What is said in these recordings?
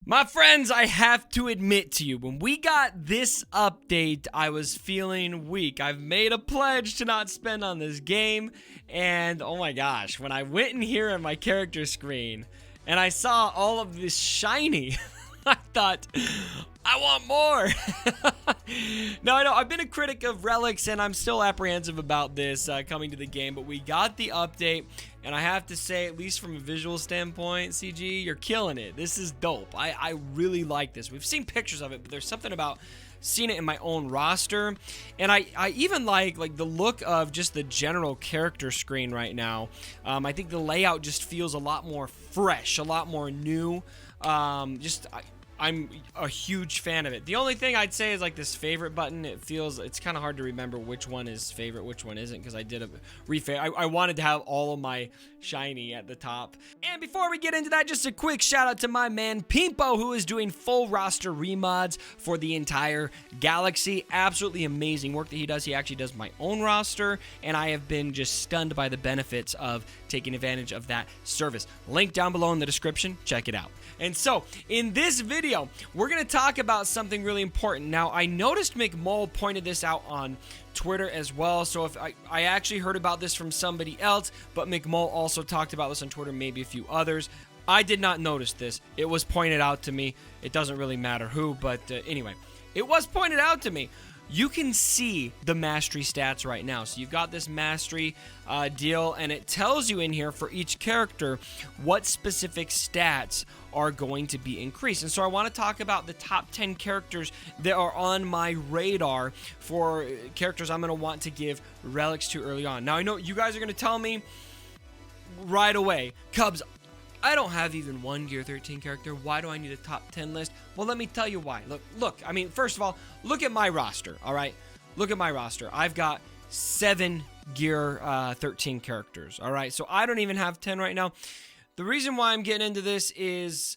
My friends, I have to admit to you, when we got this update, I was feeling weak. I've made a pledge to not spend on this game, and oh my gosh, when I went in here on my character screen, and I saw all of this shiny, I thought, I want more. No, I know, I've been a critic of Relics, and I'm still apprehensive about this coming to the game, but we got the update, and I have to say, at least from a visual standpoint, CG, you're killing it. This is dope. I really like this. We've seen pictures of it, but there's something about seeing it in my own roster, and I even like the look of just the general character screen right now. I think the layout just feels a lot more fresh, a lot more new. I'm a huge fan of it. The only thing I'd say is like this favorite button. It's kind of hard to remember which one is favorite, which one isn't, because I did a refavorite. I wanted to have all of my shiny at the top. And before we get into that, just a quick shout out to my man Pimpo, who is doing full roster remods for the entire galaxy. Absolutely amazing work that he does. He actually does my own roster, and I have been just stunned by the benefits of taking advantage of that service. Link down below in the description. Check it out. And so, in this video, we're going to talk about something really important. Now, I noticed McMole pointed this out on Twitter as well, so if I actually heard about this from somebody else, but McMole also talked about this on Twitter, maybe a few others. I did not notice this. It was pointed out to me. It doesn't really matter who, but anyway, it was pointed out to me. You can see the mastery stats right now. So you've got this mastery deal, and it tells you in here for each character what specific stats are going to be increased. And so I want to talk about the top 10 characters that are on my radar for characters I'm going to want to give relics to early on. Now, I know you guys are going to tell me right away, Cubs, I don't have even one Gear 13 character. Why do I need a top 10 list? Well, let me tell you why. Look, I mean, first of all, look at my roster, all right? Look at my roster. I've got 7 Gear 13 characters, all right? So I don't even have 10 right now. The reason why I'm getting into this is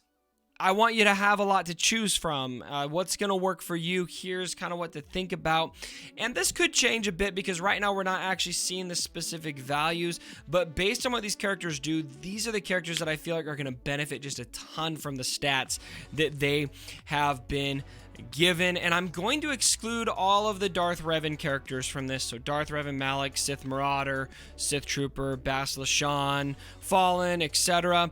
I want you to have a lot to choose from. What's going to work for you? Here's kind of what to think about. And this could change a bit because right now we're not actually seeing the specific values. But based on what these characters do, these are the characters that I feel like are going to benefit just a ton from the stats that they have been given. And I'm going to exclude all of the Darth Revan characters from this. So Darth Revan, Malak, Sith Marauder, Sith Trooper, Bastila Shan, Fallen, etc.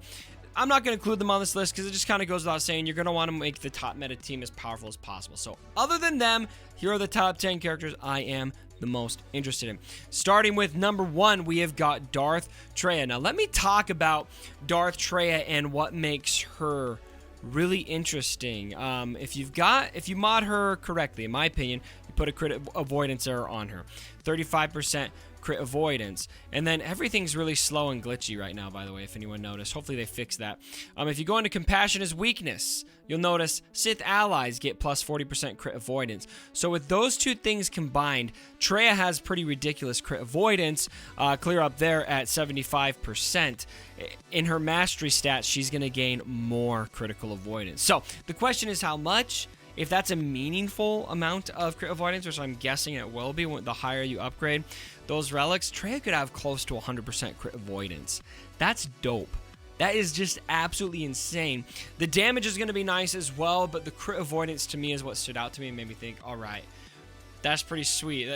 I'm not going to include them on this list because it just kind of goes without saying you're going to want to make the top meta team as powerful as possible. So other than them, here are the top 10 characters I am the most interested in. Starting with number 1, we have got Darth Traya. Now let me talk about Darth Traya and what makes her really interesting. If you mod her correctly, in my opinion, you put a crit avoidance error on her. 35% crit avoidance, and then everything's really slow and glitchy right now, by the way, if anyone noticed. Hopefully they fix that. If you go into compassion as weakness, you'll notice Sith allies get plus 40% crit avoidance. So with those two things combined, Traya has pretty ridiculous crit avoidance, clear up there at 75%. In her mastery stats, she's going to gain more critical avoidance. So the question is how much? If that's a meaningful amount of crit avoidance, which I'm guessing it will be the higher you upgrade those relics, Traya could have close to 100% crit avoidance. That's dope. That is just absolutely insane. The damage is going to be nice as well, but the crit avoidance to me is what stood out to me and made me think, all right, that's pretty sweet.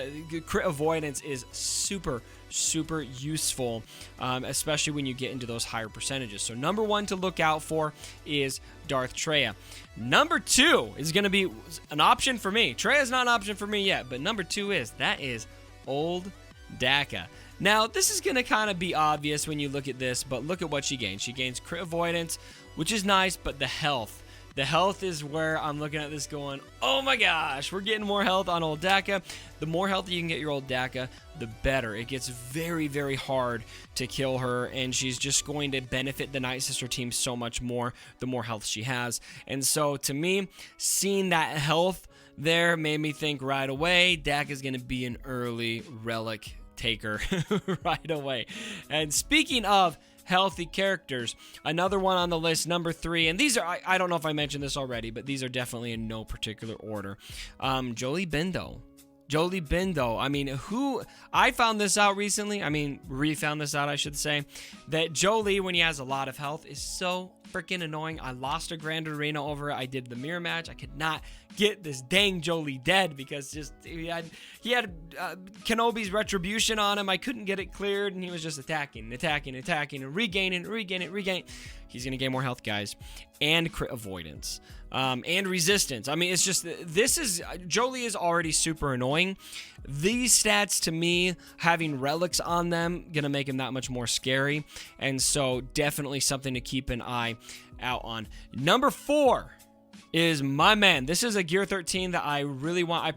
Crit avoidance is super, super useful, especially when you get into those higher percentages. So number 1 to look out for is Darth Traya. Number 2 is going to be an option for me. Traya is not an option for me yet, but number 2 is Old Daka. Now, this is going to kind of be obvious when you look at this, but look at what she gains. She gains crit avoidance, which is nice, but the health. The health is where I'm looking at this going, oh my gosh, we're getting more health on Old Daka. The more health you can get your Old Daka, the better. It gets very, very hard to kill her, and she's just going to benefit the Night Sister team so much more the more health she has. And so, to me, seeing that health there made me think right away, Daka's going to be an early relic taker right away. And speaking of healthy characters, another one on the list, number 3, and these are, I don't know if I mentioned this already, but these are definitely in no particular order. Jolie Bindo. Jolie Bindo. I mean, I found this out recently. I mean, re-found this out, I should say, that Jolie, when he has a lot of health, is so freaking annoying. I lost a Grand Arena over it. I did the mirror match. I could not get this dang Jolie dead because just he had Kenobi's retribution on him. I couldn't get it cleared, and he was just attacking, and regaining. He's gonna gain more health, guys, and crit avoidance, and resistance. I mean, it's just Jolie is already super annoying. These stats, to me, having relics on them, gonna make him that much more scary, and so definitely something to keep an eye out on. Number 4 is my man. This is a Gear 13 that I really want.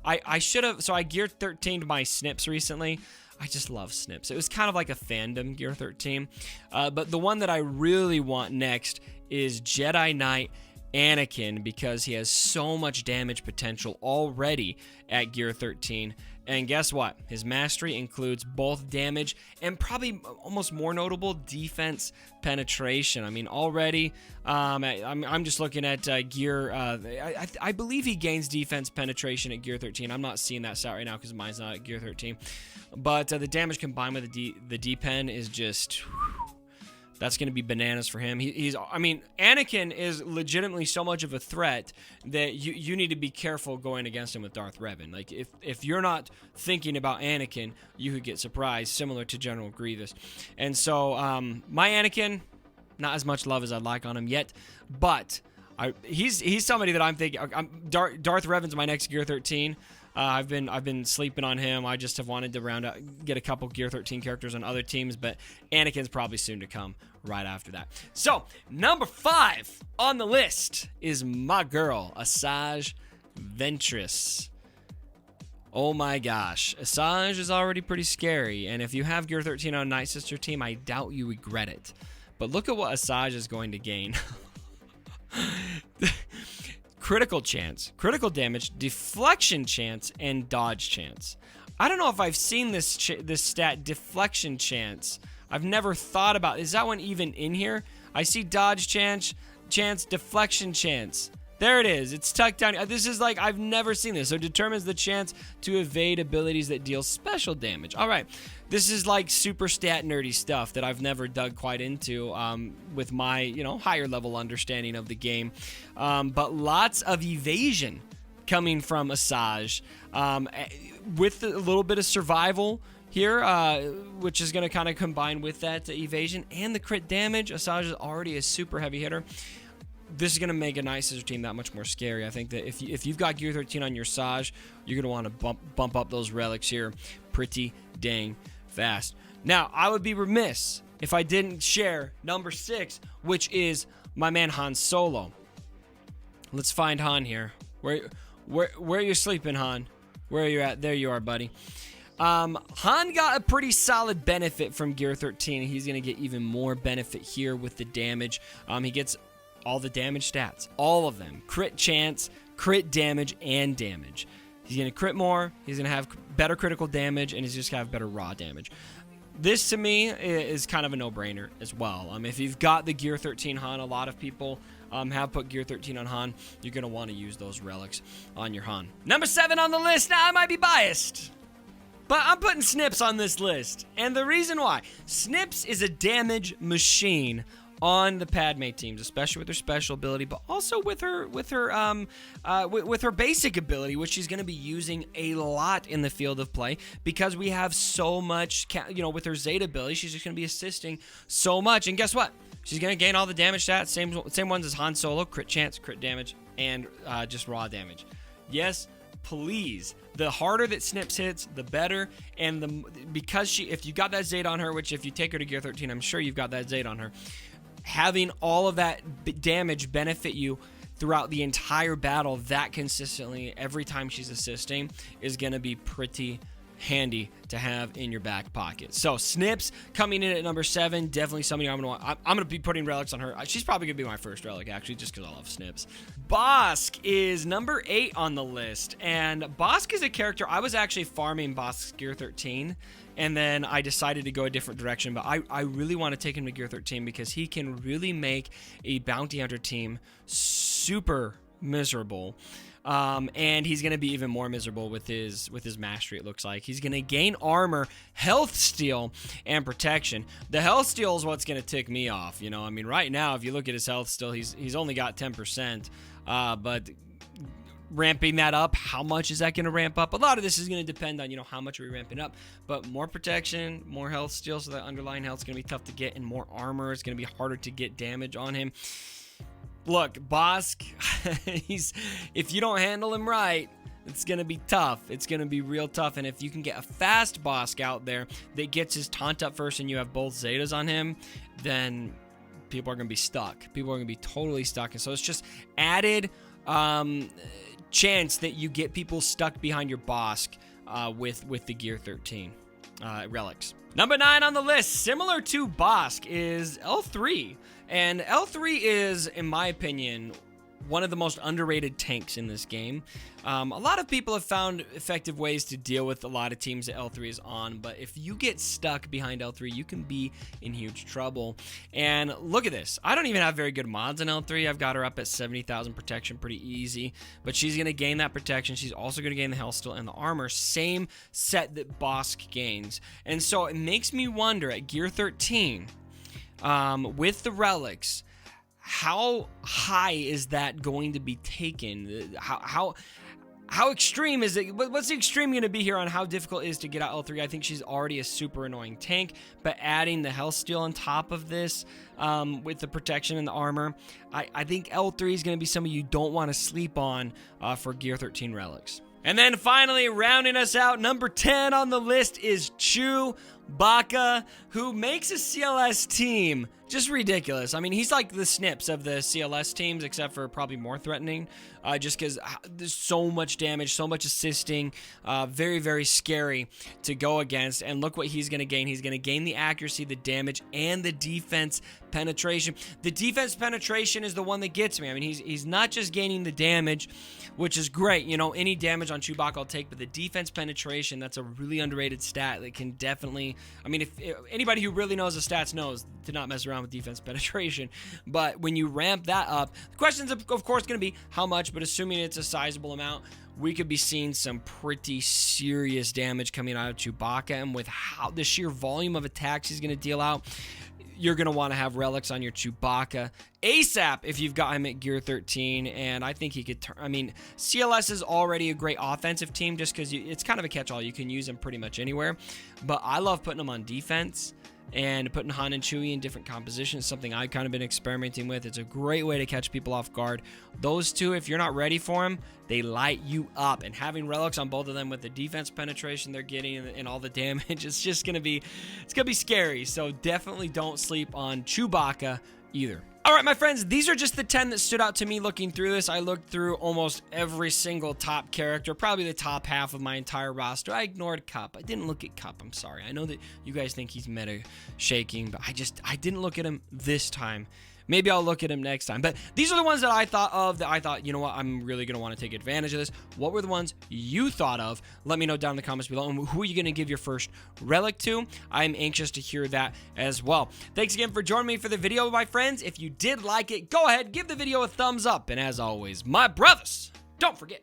I should have, so I Gear 13'd my Snips recently. I just love Snips. It was kind of like a fandom Gear 13. But the one that I really want next is Jedi Knight Anakin, because he has so much damage potential already at Gear 13. And guess what? His mastery includes both damage and, probably almost more notable, defense penetration. I mean, already, I'm just looking at Gear. I believe he gains defense penetration at Gear 13. I'm not seeing that stat right now because mine's not at Gear 13. But the damage combined with the D-pen is just... That's going to be bananas for him. I mean, Anakin is legitimately so much of a threat that you need to be careful going against him with Darth Revan. Like, if you're not thinking about Anakin, you could get surprised, similar to General Grievous. And so, my Anakin, not as much love as I'd like on him yet, but he's somebody that I'm thinking. Darth Revan's my next Gear 13. I've been sleeping on him. I just have wanted to get a couple Gear 13 characters on other teams, but Anakin's probably soon to come right after that. So, number 5 on the list is my girl, Asajj Ventress. Oh my gosh. Asajj is already pretty scary, and if you have Gear 13 on Night Sister team, I doubt you regret it. But look at what Asajj is going to gain. Critical chance, critical damage, deflection chance, and dodge chance. I don't know if I've seen this stat, deflection chance. I've never thought about, is that one even in here? I see dodge chance, deflection chance. There it is. It's tucked down. This is like, I've never seen this. So it determines the chance to evade abilities that deal special damage. All right. This is like super stat nerdy stuff that I've never dug quite into with my, higher level understanding of the game. But lots of evasion coming from Asajj, with a little bit of survival here, which is going to kind of combine with that evasion and the crit damage. Asajj is already a super heavy hitter. This is going to make a Night Sister team that much more scary. I think that if you've got Gear 13 on your Asajj, you're going to want to bump up those relics here pretty dang fast. Now, I would be remiss if I didn't share number 6, which is my man Han Solo. Let's find Han here. Where are you sleeping, Han? Where are you at? There you are, buddy. Han got a pretty solid benefit from Gear 13. He's going to get even more benefit here with the damage. He gets all the damage stats, all of them. Crit chance, crit damage, and damage. He's going to crit more, he's going to have better critical damage, and he's just going to have better raw damage. This, to me, is kind of a no-brainer as well. If you've got the Gear 13 Han, a lot of people have put Gear 13 on Han. You're going to want to use those relics on your Han. Number 7 on the list. Now, I might be biased, but I'm putting Snips on this list. And the reason why, Snips is a damage machine on the Padme teams, especially with her special ability, but also with her basic ability, which she's going to be using a lot in the field of play because we have so much, with her Zeta ability, she's just going to be assisting so much. And guess what? She's going to gain all the damage stats, same ones as Han Solo, crit chance, crit damage, and just raw damage. Yes, please. The harder that Snips hits, the better. And because if you got that Zeta on her, which if you take her to Gear 13, I'm sure you've got that Zeta on her, having all of that damage benefit you throughout the entire battle that consistently every time she's assisting is going to be pretty handy to have in your back pocket. So Snips coming in at number 7, definitely somebody I'm gonna be putting relics on her. She's probably gonna be my first relic, actually, just because I love Snips. Bosk is number 8 on the list, and Bosk is a character I was actually farming Bosk's Gear 13, and then I decided to go a different direction, but I really want to take him to Gear 13 because he can really make a bounty hunter team super miserable. And he's going to be even more miserable with his mastery, it looks like. He's going to gain armor, health steal, and protection. The health steal is what's going to tick me off. You know, I mean, right now, if you look at his health steal, he's only got 10%. But ramping that up, how much is that going to ramp up? A lot of this is going to depend on, you know, how much are we ramping up. But more protection, more health steal, so that underlying health is going to be tough to get, and more armor is going to be harder to get damage on him. Look, Bosk, if you don't handle him right, it's going to be tough. It's going to be real tough. And if you can get a fast Bosk out there that gets his taunt up first and you have both Zetas on him, then people are going to be stuck. People are going to be totally stuck. And so it's just added chance that you get people stuck behind your Bosk with the Gear 13 relics. Number 9 on the list, similar to Bosk, is L3. And L3 is, in my opinion, one of the most underrated tanks in this game. A lot of people have found effective ways to deal with a lot of teams that L3 is on, but if you get stuck behind L3, you can be in huge trouble. And look at this. I don't even have very good mods in L3. I've got her up at 70,000 protection, pretty easy, but she's going to gain that protection. She's also going to gain the health steal and the armor, same set that Bosk gains. And so it makes me wonder, at Gear 13, with the relics, how high is that going to be taken? How extreme is it? What's the extreme going to be here on how difficult it is to get out L3? I think she's already a super annoying tank, but adding the health steal on top of this with the protection and the armor, I think L3 is going to be something you don't want to sleep on for Gear 13 relics. And then finally, rounding us out, number 10 on the list is Chewbacca, who makes a CLS team just ridiculous. I mean, he's like the Snips of the CLS teams, except for probably more threatening, just because there's so much damage, so much assisting, very, very scary to go against. And look what he's going to gain. He's going to gain the accuracy, the damage, and the defense penetration. The defense penetration is the one that gets me. I mean, he's not just gaining the damage, which is great. You know, any damage on Chewbacca I'll take, but the defense penetration, that's a really underrated stat that can definitely, I mean, if anybody who really knows the stats knows to not mess around with defense penetration. But when you ramp that up, the question's of course going to be how much, but assuming it's a sizable amount, we could be seeing some pretty serious damage coming out of Chewbacca. And with how the sheer volume of attacks he's going to deal out, you're going to want to have relics on your Chewbacca ASAP if you've got him at Gear 13. And I think he could turn, I mean, CLS is already a great offensive team just because it's kind of a catch-all. You can use him pretty much anywhere. But I love putting him on defense. And putting Han and Chewie in different compositions, something I've kind of been experimenting with. It's a great way to catch people off guard. Those two, if you're not ready for them, they light you up. And having relics on both of them with the defense penetration they're getting and all the damage, it's just going to be, it's going to be scary. So definitely don't sleep on Chewbacca either. All right, my friends, these are just the 10 that stood out to me looking through this. I looked through almost every single top character, probably the top half of my entire roster. I ignored Cup. I didn't look at Cup. I'm sorry. I know that you guys think he's meta shaking, but I didn't look at him this time. Maybe I'll look at him next time. But these are the ones that I thought of that I thought, you know what, I'm really going to want to take advantage of this. What were the ones you thought of? Let me know down in the comments below. And who are you going to give your first relic to? I'm anxious to hear that as well. Thanks again for joining me for the video, my friends. If you did like it, go ahead, give the video a thumbs up. And as always, my brothers, don't forget